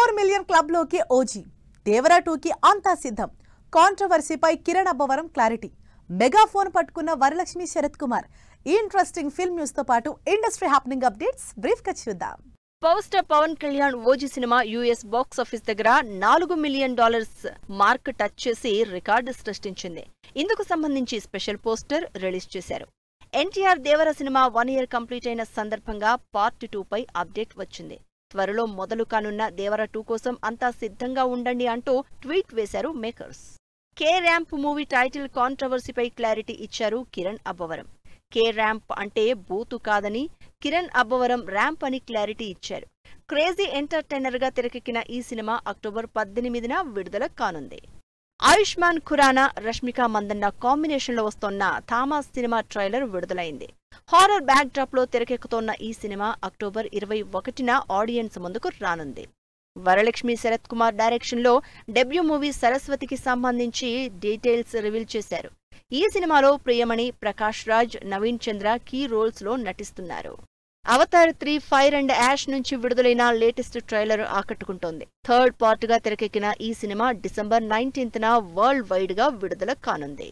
4 million club లోకి OG Devara 2 కి అంతా సిద్ధం. కాంట్రవర్సీపై కిరణ్ అబ్బవరం క్లారిటీ. మెగాఫోన్ పట్టుకున్న వరలక్ష్మి శరత్ కుమార్. ఈ ఇంట్రెస్టింగ్ ఫిల్మ్ న్యూస్ తో పాటు ఇండస్ట్రీ హ్యాపెనింగ్ అప్డేట్స్ బ్రీఫ్ గా చూద్దాం. Power star Pawan Kalyan OG cinema US box office దగ్గర $4 మిలియన్ మార్క్ టచ్ చేసి రికార్డు సృష్టించింది. ఇందుకు సంబంధించి స్పెషల్ పోస్టర్ రిలీజ్ చేశారు. NTR Devara cinema 1 year complete అయిన సందర్భంగా పార్ట్ 2 పై అప్డేట్ వచ్చింది. త్వరలో మొదలు కానున్న దేవర 2 కోసం అంతా సిద్ధంగా ఉండండి అంటూ ట్వీట్ వేశారు makers. K ramp movie title కాంట్రవర్సీపై క్లారిటీ ఇచ్చారు కిరణ్ అబ్బవరం. కే ర్యాంప్ అంటే బూతు కాదని, కిరణ్ అబ్బవరం ర్యాంప్ అని క్లారిటీ ఇచ్చారు. క్రేజీ ఎంటర్టైనర్ గా తెరకెక్కిన ఈ సినిమా అక్టోబర్ 18న విడుదల కానుంది. ఆయుష్మాన్ ఖురానా, రష్మిక మందన్న కాంబినేషన్లో వస్తోన్న థామస్ సినిమా ట్రైలర్ విడుదలైంది. హారర్ బ్యాక్ డ్రాప్ లో తెరకెక్కుతోన్న ఈ సినిమా అక్టోబర్ 21న ఆడియన్స్ ముందుకు రానుంది. వరలక్ష్మి శరత్ కుమార్ డైరెక్షన్ లో డెబ్యూ మూవీ సరస్వతికి సంబంధించి డీటెయిల్స్ రివీల్ చేశారు. ఈ సినిమాలో ప్రియమణి, ప్రకాష్ రాజ్, నవీన్ చంద్ర కీ రోల్స్ లో నటిస్తున్నారు. అవతార్ 3 ఫైర్ అండ్ యాష్ నుంచి విడుదలైన లేటెస్ట్ ట్రైలర్ ఆకట్టుకుంటోంది. థర్డ్ పార్ట్ గా తెరకెక్కిన ఈ సినిమా డిసెంబర్ 19న వరల్డ్ వైడ్ గా విడుదల కానుంది.